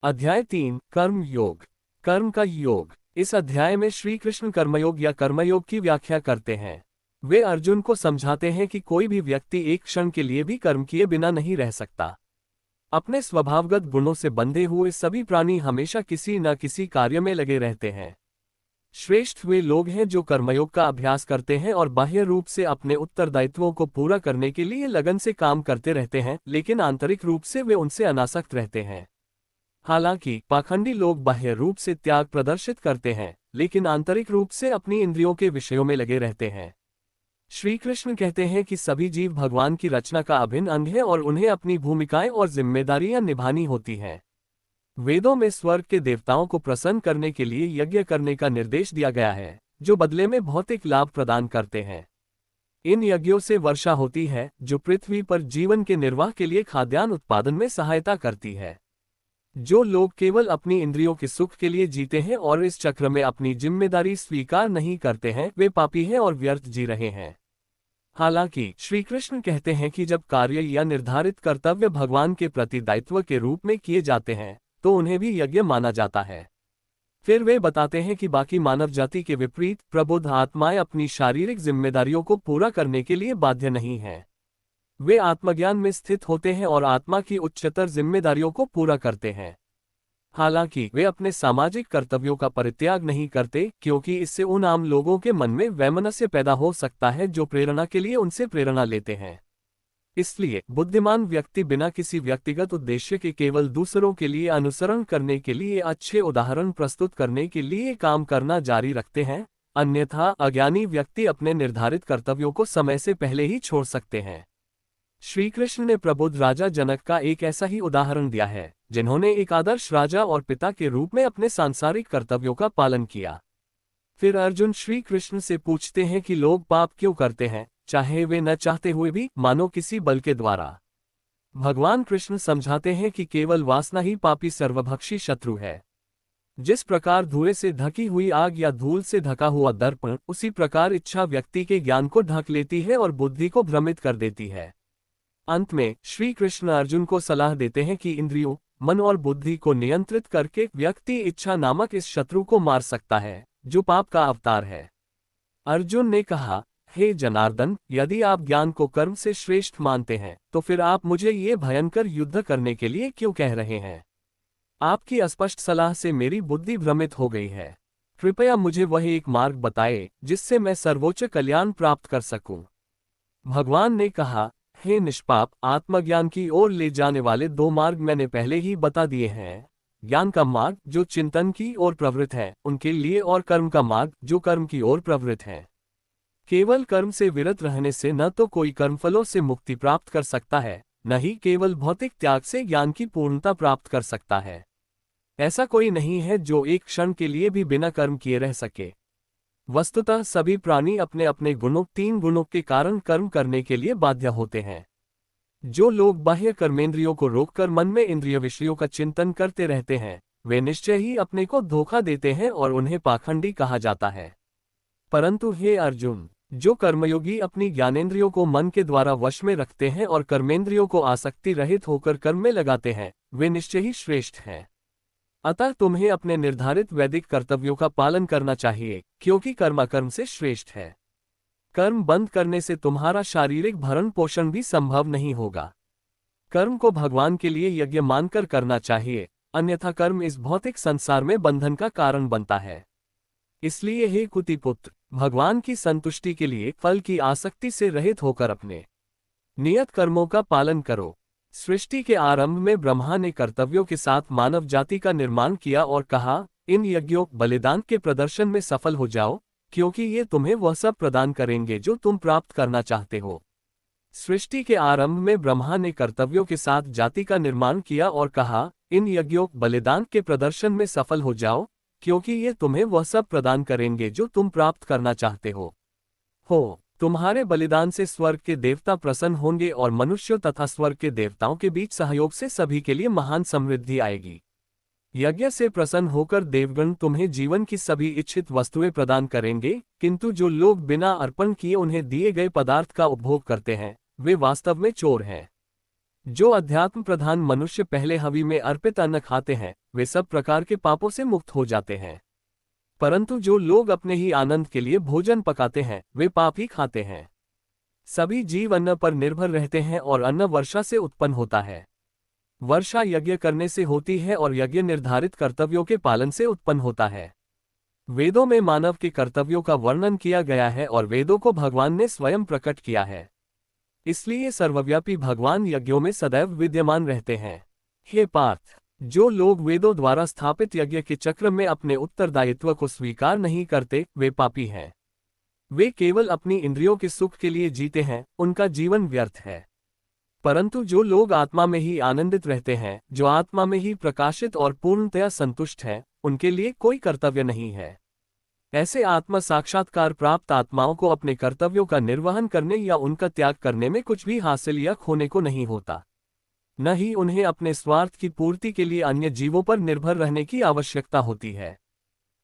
अध्याय 3 कर्म योग। कर्म का योग। इस अध्याय में श्री कृष्ण कर्मयोग या कर्मयोग की व्याख्या करते हैं। वे अर्जुन को समझाते हैं कि कोई भी व्यक्ति एक क्षण के लिए भी कर्म किए बिना नहीं रह सकता। अपने स्वभावगत गुणों से बंधे हुए सभी प्राणी हमेशा किसी न किसी कार्य में लगे रहते हैं। श्रेष्ठ वे लोग हैं जो कर्मयोग का अभ्यास करते हैं और बाह्य रूप से अपने उत्तरदायित्वों को पूरा करने के लिए लगन से काम करते रहते हैं, लेकिन आंतरिक रूप से वे उनसे अनासक्त रहते हैं। हालांकि पाखंडी लोग बाह्य रूप से त्याग प्रदर्शित करते हैं, लेकिन आंतरिक रूप से अपनी इंद्रियों के विषयों में लगे रहते हैं। श्री कृष्ण कहते हैं कि सभी जीव भगवान की रचना का अभिन्न अंग है और उन्हें अपनी भूमिकाएं और जिम्मेदारियां निभानी होती हैं। वेदों में स्वर्ग के देवताओं को प्रसन्न करने के लिए यज्ञ करने का निर्देश दिया गया है, जो बदले में भौतिक लाभ प्रदान करते हैं। इन यज्ञों से वर्षा होती है, जो पृथ्वी पर जीवन के निर्वाह के लिए खाद्यान्न उत्पादन में सहायता करती है। जो लोग केवल अपनी इंद्रियों के सुख के लिए जीते हैं और इस चक्र में अपनी जिम्मेदारी स्वीकार नहीं करते हैं, वे पापी हैं और व्यर्थ जी रहे हैं। हालांकि श्री कृष्ण कहते हैं कि जब कार्य या निर्धारित कर्तव्य भगवान के प्रति दायित्व के रूप में किए जाते हैं, तो उन्हें भी यज्ञ माना जाता है। फिर वे बताते हैं कि बाकी मानव जाति के विपरीत प्रबुद्ध आत्माएं अपनी शारीरिक जिम्मेदारियों को पूरा करने के लिए बाध्य नहीं हैं। वे आत्मज्ञान में स्थित होते हैं और आत्मा की उच्चतर जिम्मेदारियों को पूरा करते हैं। हालांकि वे अपने सामाजिक कर्तव्यों का परित्याग नहीं करते, क्योंकि इससे उन आम लोगों के मन में वैमनस्य पैदा हो सकता है जो प्रेरणा के लिए उनसे प्रेरणा लेते हैं। इसलिए बुद्धिमान व्यक्ति बिना किसी व्यक्तिगत उद्देश्य के केवल दूसरों के लिए अनुसरण करने के लिए अच्छे उदाहरण प्रस्तुत करने के लिए काम करना जारी रखते हैं, अन्यथा अज्ञानी व्यक्ति अपने निर्धारित कर्तव्यों को समय से पहले ही छोड़ सकते हैं। श्री कृष्ण ने प्रबुद्ध राजा जनक का एक ऐसा ही उदाहरण दिया है, जिन्होंने एक आदर्श राजा और पिता के रूप में अपने सांसारिक कर्तव्यों का पालन किया। फिर अर्जुन श्री कृष्ण से पूछते हैं कि लोग पाप क्यों करते हैं, चाहे वे न चाहते हुए भी, मानो किसी बल के द्वारा। भगवान कृष्ण समझाते हैं कि केवल वासना ही पापी सर्वभक्षी शत्रु है। जिस प्रकार धुएं से ढकी हुई आग या धूल से ढका हुआ दर्पण, उसी प्रकार इच्छा व्यक्ति के ज्ञान को ढक लेती है और बुद्धि को भ्रमित कर देती है। अंत में श्री कृष्ण अर्जुन को सलाह देते हैं कि इंद्रियों, मन और बुद्धि को नियंत्रित करके व्यक्ति इच्छा नामक इस शत्रु को मार सकता है, जो पाप का अवतार है। अर्जुन ने कहा, हे जनार्दन, यदि आप ज्ञान को कर्म से श्रेष्ठ मानते हैं, तो फिर आप मुझे ये भयंकर युद्ध करने के लिए क्यों कह रहे हैं? आपकी अस्पष्ट सलाह से मेरी बुद्धि भ्रमित हो गई है। कृपया मुझे वह एक मार्ग बताएं, जिससे मैं सर्वोच्च कल्याण प्राप्त कर सकूं। भगवान ने कहा, हे निष्पाप, आत्मज्ञान की ओर ले जाने वाले दो मार्ग मैंने पहले ही बता दिए हैं। ज्ञान का मार्ग जो चिंतन की ओर प्रवृत्त है उनके लिए, और कर्म का मार्ग जो कर्म की ओर प्रवृत्त है। केवल कर्म से विरत रहने से न तो कोई कर्मफलों से मुक्ति प्राप्त कर सकता है, न ही केवल भौतिक त्याग से ज्ञान की पूर्णता प्राप्त कर सकता है। ऐसा कोई नहीं है जो एक क्षण के लिए भी बिना कर्म किए रह सके। वस्तुतः सभी प्राणी अपने अपने गुणों, 3 गुणों के कारण कर्म करने के लिए बाध्य होते हैं। जो लोग बाह्य कर्मेंद्रियों को रोककर मन में इंद्रिय विषयों का चिंतन करते रहते हैं, वे निश्चय ही अपने को धोखा देते हैं और उन्हें पाखंडी कहा जाता है। परंतु हे अर्जुन, जो कर्मयोगी अपनी ज्ञानेंद्रियों को मन के द्वारा वश में रखते हैं और कर्मेंद्रियों को आसक्ति रहित होकर कर्म में लगाते हैं, वे निश्चय ही श्रेष्ठ हैं। अतः तुम्हें अपने निर्धारित वैदिक कर्तव्यों का पालन करना चाहिए, क्योंकि कर्म से श्रेष्ठ है। कर्म बंद करने से तुम्हारा शारीरिक भरण पोषण भी संभव नहीं होगा। कर्म को भगवान के लिए यज्ञ मानकर करना चाहिए, अन्यथा कर्म इस भौतिक संसार में बंधन का कारण बनता है। इसलिए हे कुतिपुत्र, भगवान की संतुष्टि के लिए फल की आसक्ति से रहित होकर अपने नियत कर्मों का पालन करो। सृष्टि के आरंभ में ब्रह्मा ने कर्तव्यों के साथ मानव जाति का निर्माण किया और कहा, इन यज्ञों बलिदान के प्रदर्शन में सफल हो जाओ, क्योंकि ये तुम्हें वह सब प्रदान करेंगे जो तुम प्राप्त करना चाहते हो। सृष्टि के आरंभ में ब्रह्मा ने कर्तव्यों के साथ जाति का निर्माण किया और कहा, इन यज्ञों बलिदान के प्रदर्शन में सफल हो जाओ, क्योंकि ये तुम्हें वह सब प्रदान करेंगे जो तुम प्राप्त करना चाहते हो। तुम्हारे बलिदान से स्वर्ग के देवता प्रसन्न होंगे और मनुष्यों तथा स्वर्ग के देवताओं के बीच सहयोग से सभी के लिए महान समृद्धि आएगी। यज्ञ से प्रसन्न होकर देवगण तुम्हें जीवन की सभी इच्छित वस्तुएं प्रदान करेंगे, किंतु जो लोग बिना अर्पण किए उन्हें दिए गए पदार्थ का उपभोग करते हैं, वे वास्तव में चोर हैं। जो अध्यात्म प्रधान मनुष्य पहले हवि में अर्पित अन्न खाते हैं, वे सब प्रकार के पापों से मुक्त हो जाते हैं। परंतु जो लोग अपने ही आनंद के लिए भोजन पकाते हैं, वे पाप ही खाते हैं। सभी जीव अन्न पर निर्भर रहते हैं और अन्न वर्षा से उत्पन्न होता है। वर्षा यज्ञ करने से होती है और यज्ञ निर्धारित कर्तव्यों के पालन से उत्पन्न होता है। वेदों में मानव के कर्तव्यों का वर्णन किया गया है और वेदों को भगवान ने स्वयं प्रकट किया है। इसलिए सर्वव्यापी भगवान यज्ञों में सदैव विद्यमान रहते हैं। हे पार्थ, जो लोग वेदों द्वारा स्थापित यज्ञ के चक्र में अपने उत्तरदायित्व को स्वीकार नहीं करते, वे पापी हैं। वे केवल अपनी इंद्रियों के सुख के लिए जीते हैं, उनका जीवन व्यर्थ है। परंतु जो लोग आत्मा में ही आनंदित रहते हैं, जो आत्मा में ही प्रकाशित और पूर्णतया संतुष्ट हैं, उनके लिए कोई कर्तव्य नहीं है। ऐसे आत्म साक्षात्कार प्राप्त आत्माओं को अपने कर्तव्यों का निर्वहन करने या उनका त्याग करने में कुछ भी हासिल या खोने को नहीं होता। न ही उन्हें अपने स्वार्थ की पूर्ति के लिए अन्य जीवों पर निर्भर रहने की आवश्यकता होती है।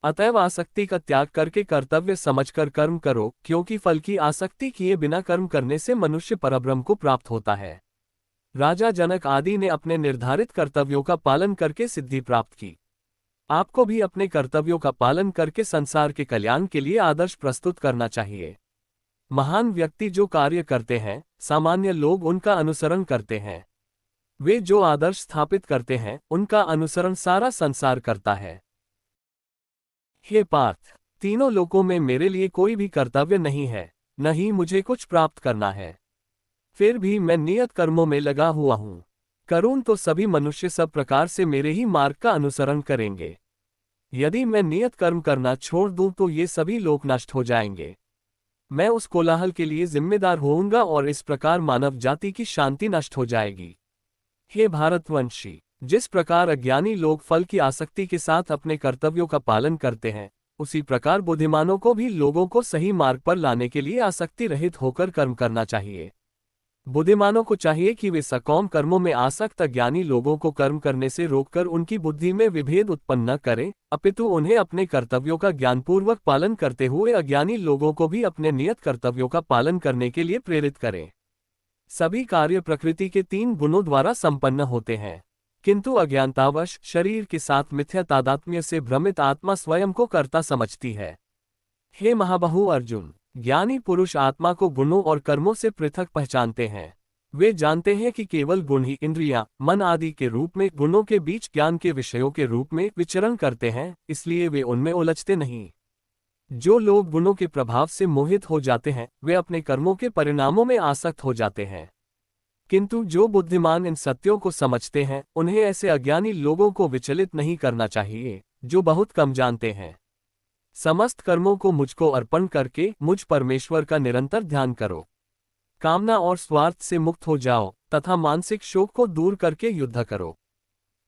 अतएव आसक्ति का त्याग करके कर्तव्य समझकर कर्म करो, क्योंकि फल की आसक्ति किए बिना कर्म करने से मनुष्य परब्रह्म को प्राप्त होता है। राजा जनक आदि ने अपने निर्धारित कर्तव्यों का पालन करके सिद्धि प्राप्त की। आपको भी अपने कर्तव्यों का पालन करके संसार के कल्याण के लिए आदर्श प्रस्तुत करना चाहिए। महान व्यक्ति जो कार्य करते हैं, सामान्य लोग उनका अनुसरण करते हैं। वे जो आदर्श स्थापित करते हैं, उनका अनुसरण सारा संसार करता है। हे पार्थ, तीनों लोकों में मेरे लिए कोई भी कर्तव्य नहीं है, न ही मुझे कुछ प्राप्त करना है। फिर भी मैं नियत कर्मों में लगा हुआ हूं। करूं तो सभी मनुष्य सब प्रकार से मेरे ही मार्ग का अनुसरण करेंगे। यदि मैं नियत कर्म करना छोड़ दूं तो ये सभी लोग नष्ट हो जाएंगे। मैं उस कोलाहल के लिए जिम्मेदार होऊंगा और इस प्रकार मानव जाति की शांति नष्ट हो जाएगी। हे भारतवंशी, जिस प्रकार अज्ञानी लोग फल की आसक्ति के साथ अपने कर्तव्यों का पालन करते हैं, उसी प्रकार बुद्धिमानों को भी लोगों को सही मार्ग पर लाने के लिए आसक्ति रहित होकर कर्म करना चाहिए। बुद्धिमानों को चाहिए कि वे सकाम कर्मों में आसक्त अज्ञानी लोगों को कर्म करने से रोककर उनकी बुद्धि में विभेद उत्पन्न न करें, अपितु उन्हें अपने कर्तव्यों का ज्ञानपूर्वक पालन करते हुए अज्ञानी लोगों को भी अपने नियत कर्तव्यों का पालन करने के लिए प्रेरित करें। सभी कार्य प्रकृति के 3 गुणों द्वारा संपन्न होते हैं, किंतु अज्ञानतावश शरीर के साथ मिथ्या तादात्म्य से भ्रमित आत्मा स्वयं को कर्ता समझती है। हे महाबाहु अर्जुन, ज्ञानी पुरुष आत्मा को गुणों और कर्मों से पृथक पहचानते हैं। वे जानते हैं कि केवल गुण ही इंद्रियां, मन आदि के रूप में गुणों के बीच ज्ञान के विषयों के रूप में विचरण करते हैं, इसलिए वे उनमें उलझते नहीं। जो लोग गुणों के प्रभाव से मोहित हो जाते हैं, वे अपने कर्मों के परिणामों में आसक्त हो जाते हैं। किंतु जो बुद्धिमान इन सत्यों को समझते हैं, उन्हें ऐसे अज्ञानी लोगों को विचलित नहीं करना चाहिए, जो बहुत कम जानते हैं। समस्त कर्मों को मुझको अर्पण करके मुझ परमेश्वर का निरंतर ध्यान करो। कामना और स्वार्थ से मुक्त हो जाओ तथा मानसिक शोक को दूर करके युद्ध करो।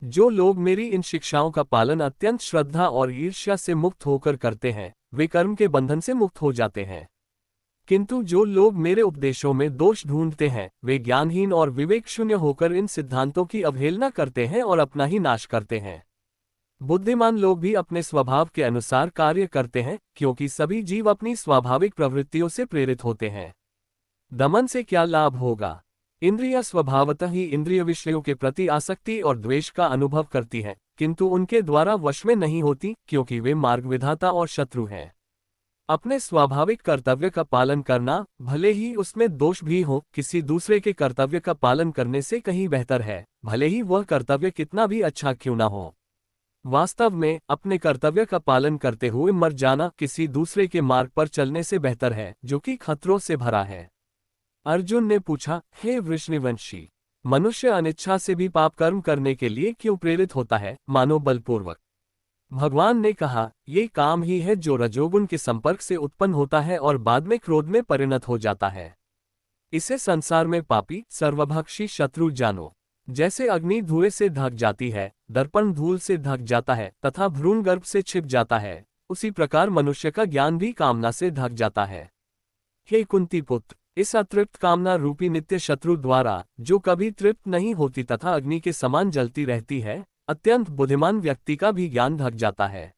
जो लोग मेरी इन शिक्षाओं का पालन अत्यंत श्रद्धा और ईर्ष्या से मुक्त होकर करते हैं, वे कर्म के बंधन से मुक्त हो जाते हैं। किंतु जो लोग मेरे उपदेशों में दोष ढूंढते हैं, वे ज्ञानहीन और विवेक शून्य होकर इन सिद्धांतों की अवहेलना करते हैं और अपना ही नाश करते हैं। बुद्धिमान लोग भी अपने स्वभाव के अनुसार कार्य करते हैं, क्योंकि सभी जीव अपनी स्वाभाविक प्रवृत्तियों से प्रेरित होते हैं। दमन से क्या लाभ होगा? इंद्रियां स्वभावतः ही इंद्रिय विषयों के प्रति आसक्ति और द्वेष का अनुभव करती हैं, किंतु उनके द्वारा वश में नहीं होती, क्योंकि वे मार्ग विधाता और शत्रु हैं। अपने स्वाभाविक कर्तव्य का पालन करना, भले ही उसमें दोष भी हो, किसी दूसरे के कर्तव्य का पालन करने से कहीं बेहतर है, भले ही वह कर्तव्य कितना भी अच्छा क्यों ना हो। वास्तव में अपने कर्तव्य का पालन करते हुए मर जाना किसी दूसरे के मार्ग पर चलने से बेहतर है, जो कि खतरों से भरा है। अर्जुन ने पूछा, हे वृषणिवंशी, मनुष्य अनिच्छा से भी पाप कर्म करने के लिए क्यों प्रेरित होता है, मानो बलपूर्वक? भगवान ने कहा, ये काम ही है जो रजोगुण के संपर्क से उत्पन्न होता है और बाद में क्रोध में परिणत हो जाता है। इसे संसार में पापी, सर्वभक्षी शत्रु जानो। जैसे अग्नि धुएं से ढक जाती है, दर्पण धूल से ढक जाता है तथा भ्रूण गर्भ से छिप जाता है, उसी प्रकार मनुष्य का ज्ञान भी कामना से ढक जाता है। हे कुंती पुत्र, इस अतृप्त कामना रूपी नित्य शत्रु द्वारा, जो कभी तृप्त नहीं होती तथा अग्नि के समान जलती रहती है, अत्यंत बुद्धिमान व्यक्ति का भी ज्ञान ढक जाता है।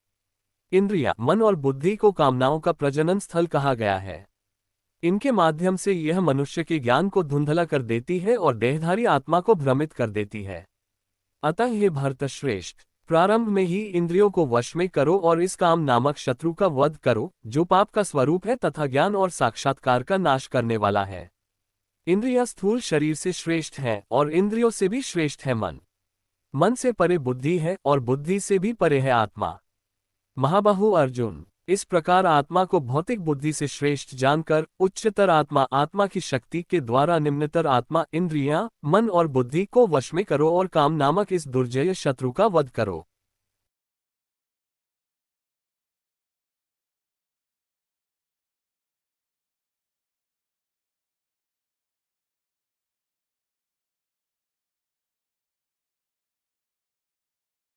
इंद्रियां, मन और बुद्धि को कामनाओं का प्रजनन स्थल कहा गया है। इनके माध्यम से यह मनुष्य के ज्ञान को धुंधला कर देती है और देहधारी आत्मा को भ्रमित कर देती है। अतः हे भरतश्रेष्ठ, प्रारंभ में ही इंद्रियों को वश में करो और इस काम नामक शत्रु का वध करो, जो पाप का स्वरूप है तथा ज्ञान और साक्षात्कार का नाश करने वाला है। इंद्रियां स्थूल शरीर से श्रेष्ठ हैं और इंद्रियों से भी श्रेष्ठ है मन। मन से परे बुद्धि है और बुद्धि से भी परे है आत्मा। महाबाहु अर्जुन, इस प्रकार आत्मा को भौतिक बुद्धि से श्रेष्ठ जानकर उच्चतर आत्मा आत्मा की शक्ति के द्वारा निम्नतर आत्मा इंद्रियां, मन और बुद्धि को वश में करो और काम नामक इस दुर्जय शत्रु का वध करो।